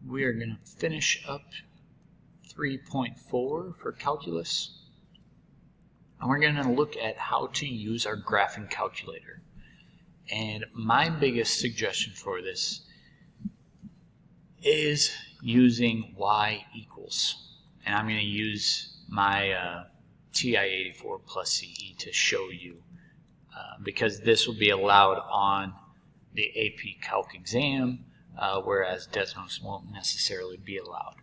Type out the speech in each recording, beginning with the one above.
we are going to finish up 3.4 for calculus. And we're going to look at how to use our graphing calculator. And my biggest suggestion for this is using y equals. And I'm going to use my TI-84 plus CE to show you because this will be allowed on the AP Calc exam, whereas Desmos won't necessarily be allowed.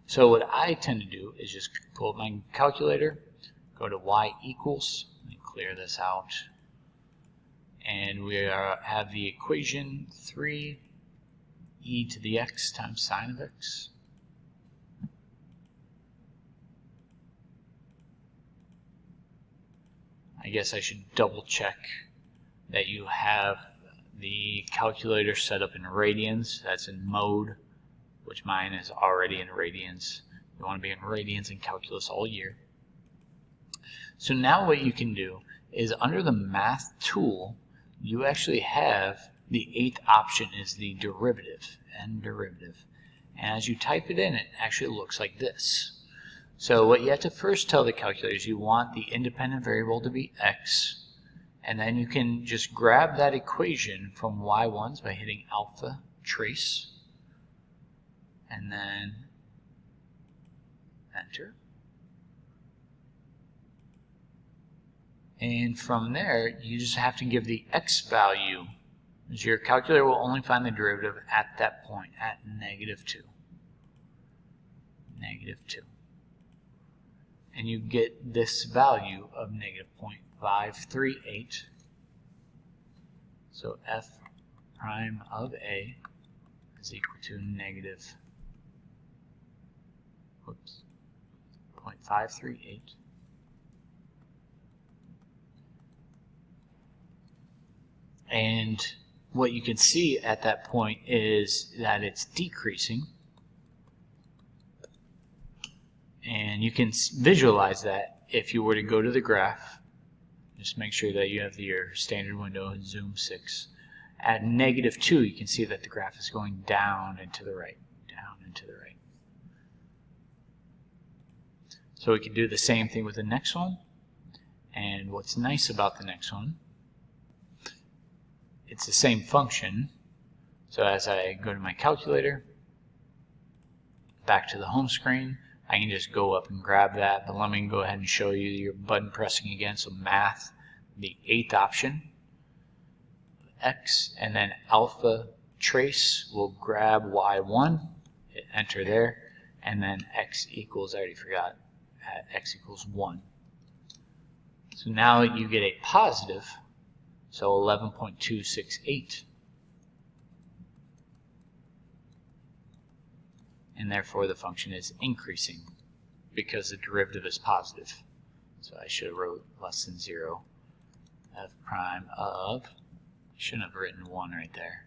So what I tend to do is just pull up my calculator, go to y equals, and clear this out. And we have the equation 3 e to the x times sine of x. I guess I should double check that you have the calculator set up in radians. That's in mode, which mine is already in radians. You want to be in radians and calculus all year. So now what you can do is under the math tool, you actually have the 8th option is the derivative, and derivative. And as you type it in, it actually looks like this. So what you have to first tell the calculator is you want the independent variable to be x, and then you can just grab that equation from y1s by hitting alpha trace, and then enter. And from there, you just have to give the x value, as your calculator will only find the derivative at that point, at -2. -2. And you get this value of -0.538. So f prime of a is equal to -0.538. And what you can see at that point is that it's decreasing. And you can visualize that if you were to go to the graph. Just make sure that you have your standard window in Zoom 6. At -2, you can see that the graph is going down and to the right, down and to the right. So we can do the same thing with the next one. And what's nice about the next one, it's the same function. So as I go to my calculator, back to the home screen, I can just go up and grab that, but let me go ahead and show you your button pressing again. So math, the 8th option, x, and then alpha trace will grab y1, hit enter there, and then x equals, I already forgot, at x equals 1. So now you get a positive, so 11.268. And therefore the function is increasing because the derivative is positive. So I should have wrote less than 0. F prime of, I shouldn't have written 1 right there.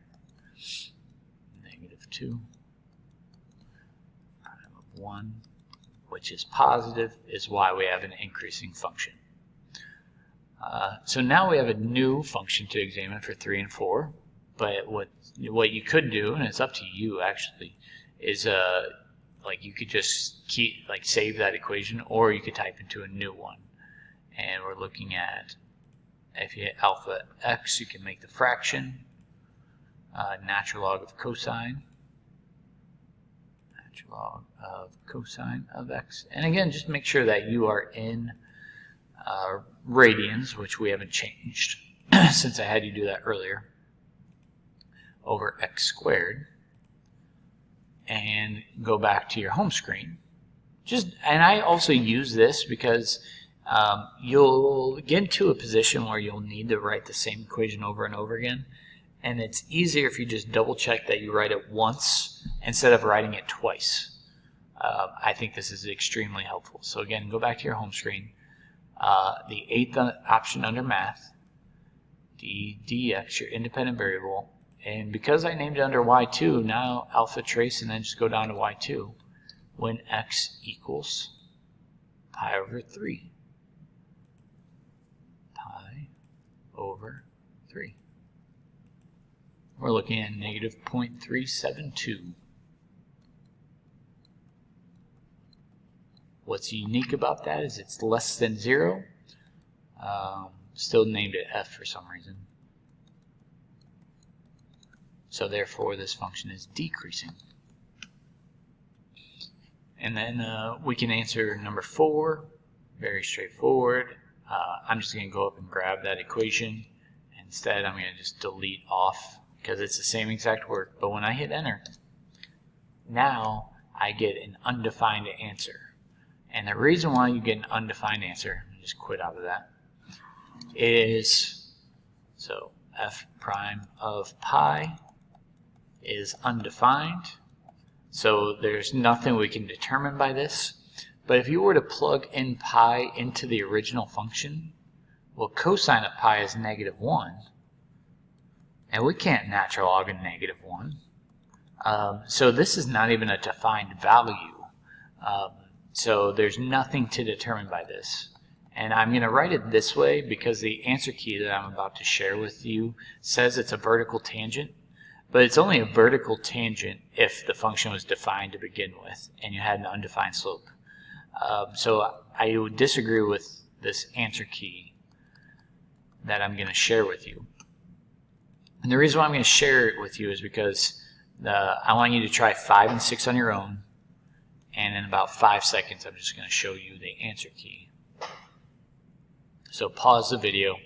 -2. Prime of 1, which is positive, is why we have an increasing function. So now we have a new function to examine for 3 and 4. But what you could do, and it's up to you actually, is like you could just save that equation, or you could type into a new one. And we're looking at, if you hit alpha x, you can make the fraction natural log of cosine, of x. And again, just make sure that you are in radians, which we haven't changed since I had you do that earlier, over x squared. And go back to your home screen. And I also use this because you'll get into a position where you'll need to write the same equation over and over again. And it's easier if you just double check that you write it once instead of writing it twice. I think this is extremely helpful. So again, go back to your home screen. The 8th option under math, dx, your independent variable. And because I named it under y2, now alpha trace and then just go down to y2 when x equals pi over 3. Pi over 3. We're looking at -0.372. What's unique about that is it's less than 0. Still named it f for some reason. So therefore this function is decreasing. And then we can answer number 4. Very straightforward. I'm just going to go up and grab that equation. Instead, I'm going to just delete off because it's the same exact work. But when I hit enter, now I get an undefined answer. And the reason why you get an undefined answer, just quit out of that, is so f prime of pi is undefined. So there's nothing we can determine by this. But if you were to plug in pi into the original function, well, cosine of pi is -1. And we can't natural log a -1. So this is not even a defined value. So there's nothing to determine by this. And I'm going to write it this way because the answer key that I'm about to share with you says it's a vertical tangent. But it's only a vertical tangent if the function was defined to begin with and you had an undefined slope. So I would disagree with this answer key that I'm going to share with you. And the reason why I'm going to share it with you is because I want you to try 5 and 6 on your own. And in about 5 seconds, I'm just going to show you the answer key. So pause the video.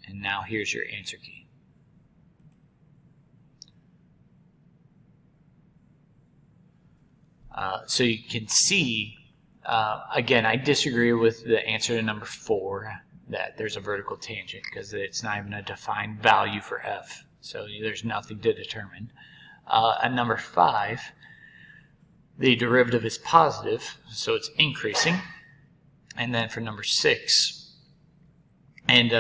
And now here's your answer key. So you can see, again, I disagree with the answer to number 4, that there's a vertical tangent, because it's not even a defined value for f. So there's nothing to determine. At number 5, the derivative is positive, so it's increasing. And then for number 6, and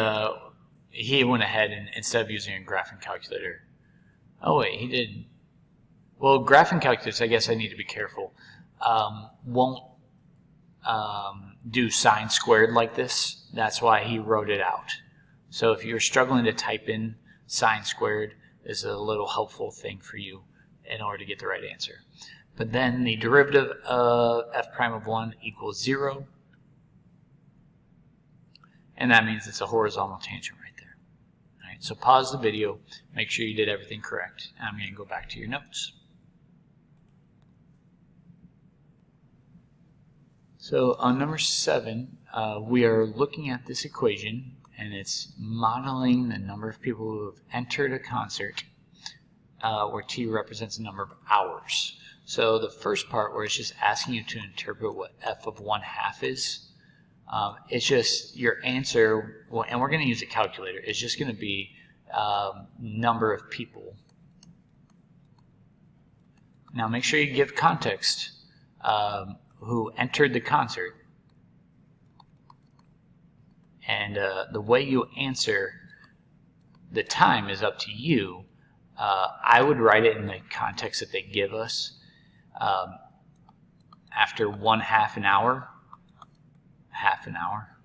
he went ahead and instead of using a graphing calculator, oh wait, he did. Well, graphing calculators, I guess I need to be careful, won't do sine squared like this. That's why he wrote it out. So if you're struggling to type in sine squared, this is a little helpful thing for you in order to get the right answer. But then the derivative of f prime of 1 equals 0. And that means it's a horizontal tangent right there. All right, so pause the video, make sure you did everything correct. And I'm going to go back to your notes. So on number 7, we are looking at this equation, and it's modeling the number of people who have entered a concert, where t represents the number of hours. So the first part, where it's just asking you to interpret what f of 1/2 is, it's just your answer, well, and we're going to use a calculator, it's just going to be number of people. Now make sure you give context. Who entered the concert, and the way you answer the time is up to you. I would write it in the context that they give us. After 1/2 an hour, half an hour.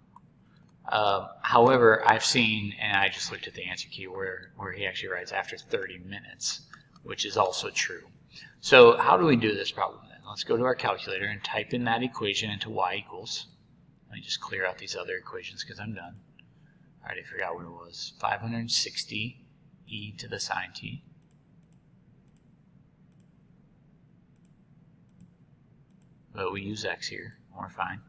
However, I've seen, and I just looked at the answer key where he actually writes after 30 minutes, which is also true. So how do we do this problem then? Let's go to our calculator and type in that equation into y equals. Let me just clear out these other equations because I'm done. I already forgot what it was. 560 e to the sine t. But we use x here. We're fine.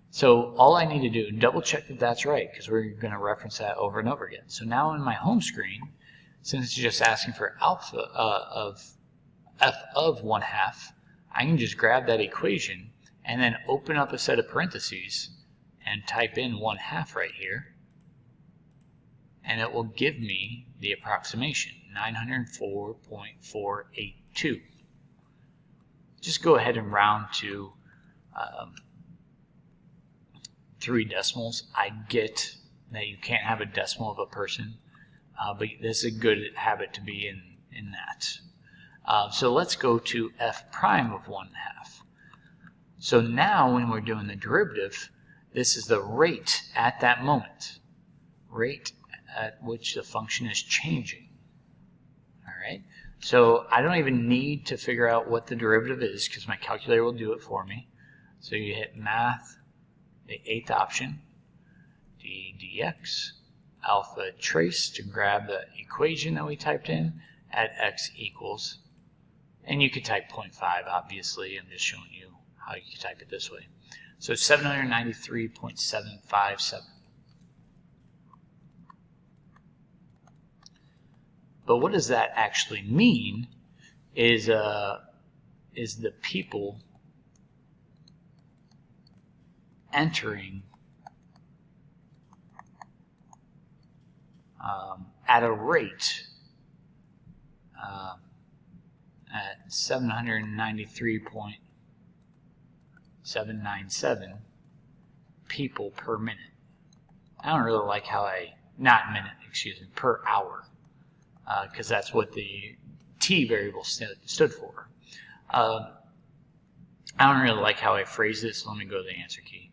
So all I need to do, double check that that's right, because we're going to reference that over and over again. So now in my home screen, since it's just asking for alpha of f of 1/2, I can just grab that equation and then open up a set of parentheses and type in 1/2 right here, and it will give me the approximation, 904.482. Just go ahead and round to 3 decimals. I get that you can't have a decimal of a person, but this is a good habit to be in that. So let's go to f prime of 1/2. So now when we're doing the derivative, this is the rate at that moment, rate at which the function is changing. All right. So I don't even need to figure out what the derivative is because my calculator will do it for me. So you hit math, the 8th option, dx, alpha trace to grab the equation that we typed in at x equals, and you could type 0.5 obviously. I'm just showing you how you can type it this way. So 793.757. But what does that actually mean is the people entering at a rate at 793.797 people per minute. I don't really like how per hour, because that's what the t variable stood for. I don't really like how I phrase this. Let me go to the answer key.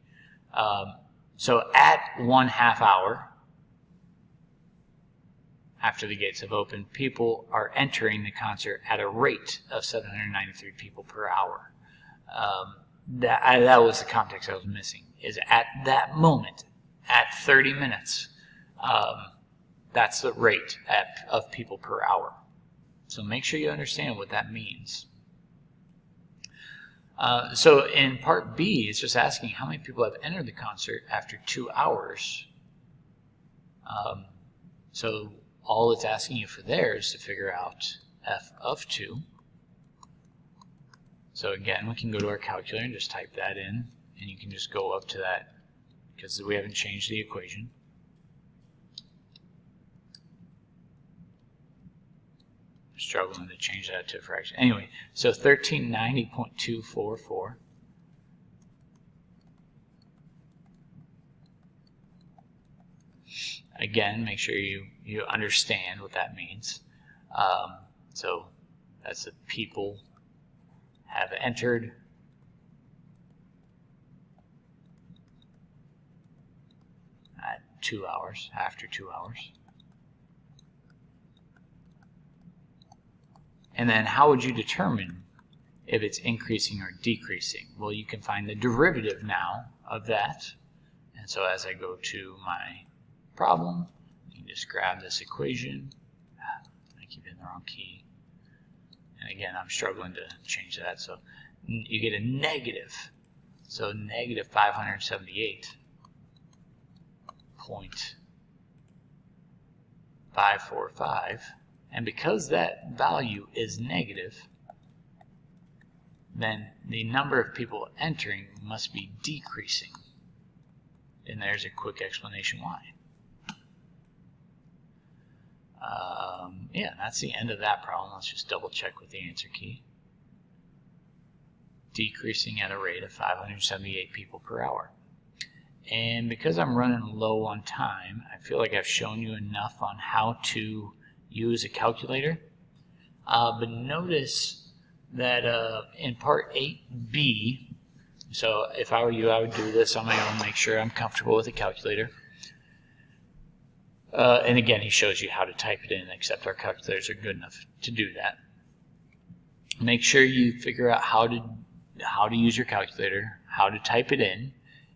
So at 1/2 hour, after the gates have opened, people are entering the concert at a rate of 793 people per hour. That was the context I was missing, is at that moment, at 30 minutes, that's the rate of people per hour. So make sure you understand what that means. So in part B, it's just asking how many people have entered the concert after 2 hours. So all it's asking you for there is to figure out f of 2. So again, we can go to our calculator and just type that in, and you can just go up to that because we haven't changed the equation. I'm struggling to change that to a fraction. Anyway, so 1390.244. Again, make sure you understand what that means. So that's the people have entered at 2 hours, after 2 hours. And then how would you determine if it's increasing or decreasing? Well, you can find the derivative now of that. And so as I go to my problem, you can just grab this equation. I keep hitting the wrong key. And again, I'm struggling to change that. So you get a negative. So negative 578.545. And because that value is negative, then the number of people entering must be decreasing. And there's a quick explanation why. Yeah, that's the end of that problem. Let's just double check with the answer key. Decreasing at a rate of 578 people per hour. And because I'm running low on time, I feel like I've shown you enough on how to use a calculator. But notice that in part 8b, so if I were you, I would do this on my own, make sure I'm comfortable with the calculator. And again, he shows you how to type it in, except our calculators are good enough to do that. Make sure you figure out how to use your calculator, how to type it in.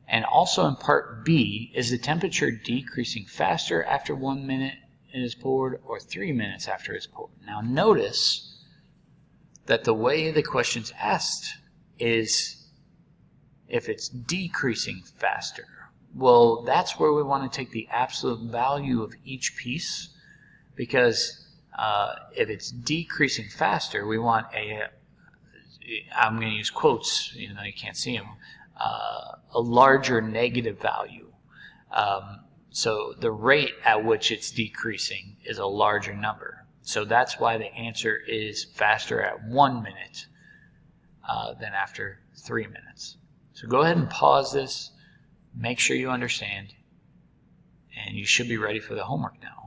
And also in part B, is the temperature decreasing faster after 1 minute it is poured or 3 minutes after it's poured? Now notice that the way the question's asked is if it's decreasing faster. Well, that's where we want to take the absolute value of each piece, because if it's decreasing faster, we want I'm going to use quotes, even though you can't see them, a larger negative value. So the rate at which it's decreasing is a larger number. So that's why the answer is faster at 1 minute than after 3 minutes. So go ahead and pause this. Make sure you understand, and you should be ready for the homework now.